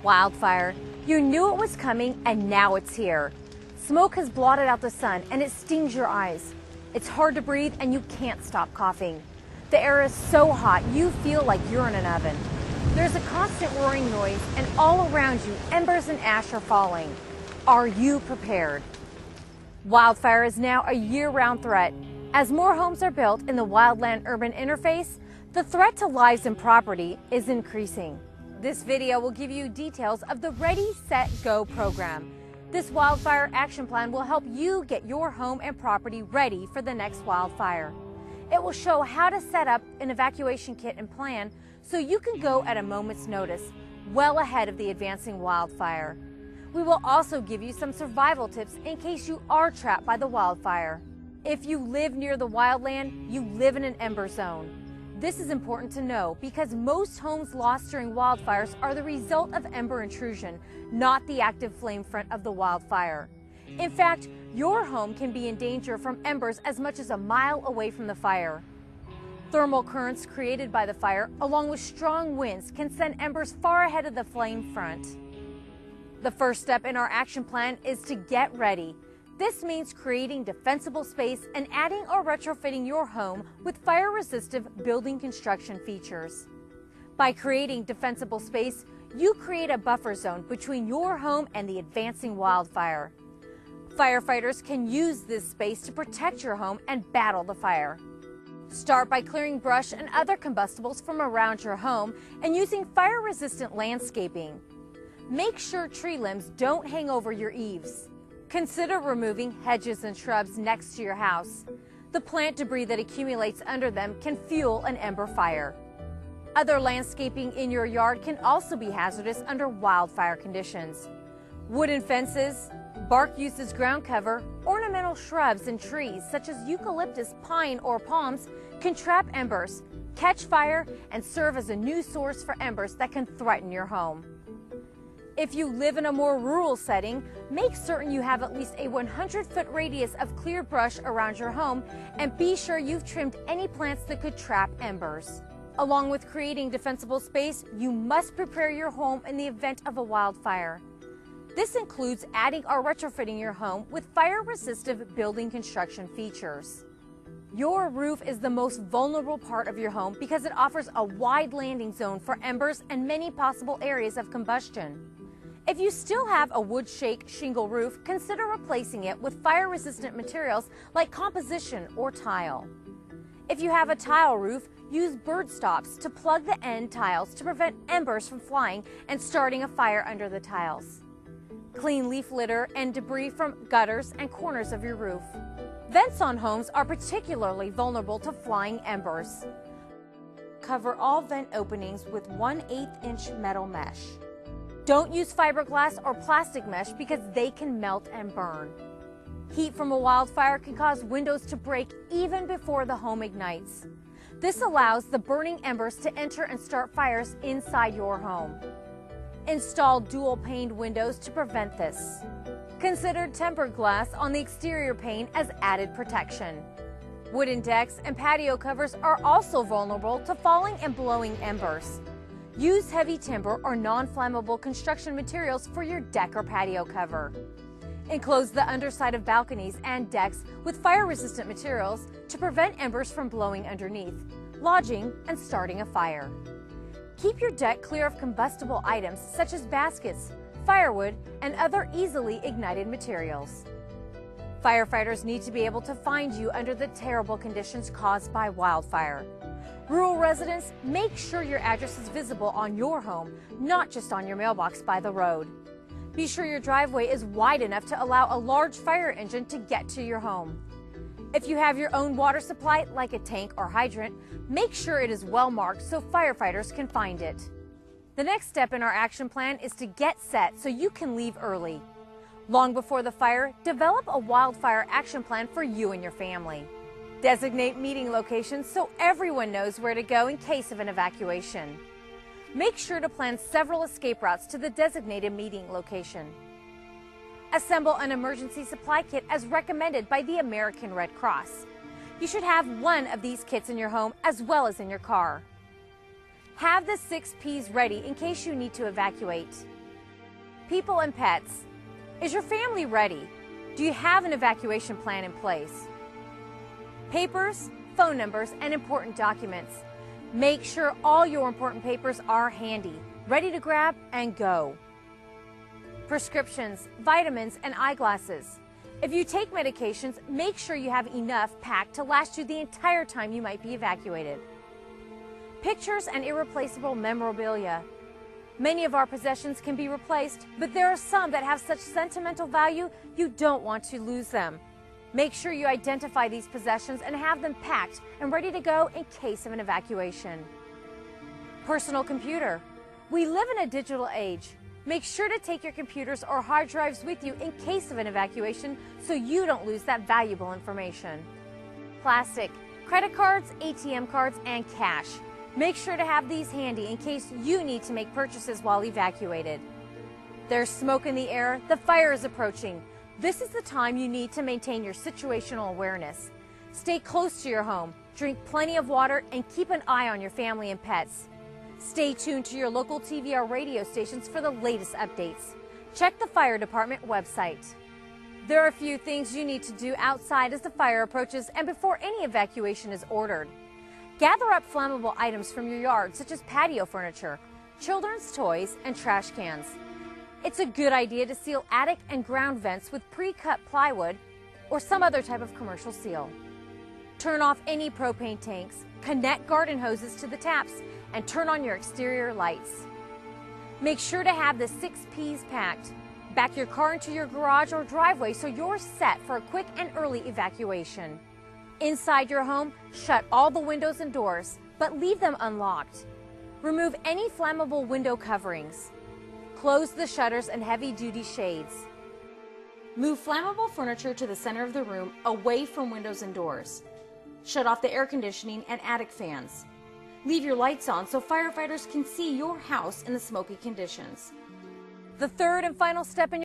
Wildfire. You knew it was coming and now it's here. Smoke has blotted out the sun and it stings your eyes. It's hard to breathe and you can't stop coughing. The air is so hot you feel like you're in an oven. There's a constant roaring noise and all around you embers and ash are falling. Are you prepared? Wildfire is now a year-round threat. As more homes are built in the wildland-urban interface, the threat to lives and property is increasing. This video will give you details of the Ready, Set, Go program. This wildfire action plan will help you get your home and property ready for the next wildfire. It will show how to set up an evacuation kit and plan so you can go at a moment's notice, well ahead of the advancing wildfire. We will also give you some survival tips in case you are trapped by the wildfire. If you live near the wildland, you live in an ember zone. This is important to know because most homes lost during wildfires are the result of ember intrusion, not the active flame front of the wildfire. In fact, your home can be in danger from embers as much as a mile away from the fire. Thermal currents created by the fire, along with strong winds, can send embers far ahead of the flame front. The first step in our action plan is to get ready. This means creating defensible space and adding or retrofitting your home with fire-resistive building construction features. By creating defensible space, you create a buffer zone between your home and the advancing wildfire. Firefighters can use this space to protect your home and battle the fire. Start by clearing brush and other combustibles from around your home and using fire-resistant landscaping. Make sure tree limbs don't hang over your eaves. Consider removing hedges and shrubs next to your house. The plant debris that accumulates under them can fuel an ember fire. Other landscaping in your yard can also be hazardous under wildfire conditions. Wooden fences, bark used as ground cover, ornamental shrubs and trees such as eucalyptus, pine, or palms can trap embers, catch fire, and serve as a new source for embers that can threaten your home. If you live in a more rural setting, make certain you have at least a 100-foot radius of clear brush around your home and be sure you've trimmed any plants that could trap embers. Along with creating defensible space, you must prepare your home in the event of a wildfire. This includes adding or retrofitting your home with fire-resistive building construction features. Your roof is the most vulnerable part of your home because it offers a wide landing zone for embers and many possible areas of combustion. If you still have a wood shake shingle roof, consider replacing it with fire-resistant materials like composition or tile. If you have a tile roof, use bird stops to plug the end tiles to prevent embers from flying and starting a fire under the tiles. Clean leaf litter and debris from gutters and corners of your roof. Vents on homes are particularly vulnerable to flying embers. Cover all vent openings with 1/8-inch metal mesh. Don't use fiberglass or plastic mesh because they can melt and burn. Heat from a wildfire can cause windows to break even before the home ignites. This allows the burning embers to enter and start fires inside your home. Install dual-paned windows to prevent this. Consider tempered glass on the exterior pane as added protection. Wooden decks and patio covers are also vulnerable to falling and blowing embers. Use heavy timber or non-flammable construction materials for your deck or patio cover. Enclose the underside of balconies and decks with fire-resistant materials to prevent embers from blowing underneath, lodging, and starting a fire. Keep your deck clear of combustible items such as baskets, firewood, and other easily ignited materials. Firefighters need to be able to find you under the terrible conditions caused by wildfire. Rural residents, make sure your address is visible on your home, not just on your mailbox by the road. Be sure your driveway is wide enough to allow a large fire engine to get to your home. If you have your own water supply, like a tank or hydrant, make sure it is well marked so firefighters can find it. The next step in our action plan is to get set so you can leave early. Long before the fire, develop a wildfire action plan for you and your family. Designate meeting locations so everyone knows where to go in case of an evacuation. Make sure to plan several escape routes to the designated meeting location. Assemble an emergency supply kit as recommended by the American Red Cross. You should have one of these kits in your home as well as in your car. Have the 6 Ps ready in case you need to evacuate. people and pets. Is your family ready? Do you have an evacuation plan in place? Papers, phone numbers, and important documents. Make sure all your important papers are handy, ready to grab and go. Prescriptions, vitamins, and eyeglasses. If you take medications, make sure you have enough packed to last you the entire time you might be evacuated. Pictures and irreplaceable memorabilia. Many of our possessions can be replaced, but there are some that have such sentimental value you don't want to lose them. Make sure you identify these possessions and have them packed and ready to go in case of an evacuation. Personal computer. We live in a digital age. Make sure to take your computers or hard drives with you in case of an evacuation so you don't lose that valuable information. Plastic, credit cards, ATM cards, and cash. Make sure to have these handy in case you need to make purchases while evacuated. There's smoke in the air, the fire is approaching. This is the time you need to maintain your situational awareness. Stay close to your home, drink plenty of water, and keep an eye on your family and pets. Stay tuned to your local TV or radio stations for the latest updates. Check the fire department website. There are a few things you need to do outside as the fire approaches and before any evacuation is ordered. Gather up flammable items from your yard, such as patio furniture, children's toys, and trash cans. It's a good idea to seal attic and ground vents with pre-cut plywood or some other type of commercial seal. Turn off any propane tanks, connect garden hoses to the taps, and turn on your exterior lights. Make sure to have the 6 P's packed. Back your car into your garage or driveway so you're set for a quick and early evacuation. Inside your home, shut all the windows and doors, but leave them unlocked. Remove any flammable window coverings. Close the shutters and heavy-duty shades. Move flammable furniture to the center of the room, away from windows and doors. Shut off the air conditioning and attic fans. Leave your lights on so firefighters can see your house in the smoky conditions. The third and final step in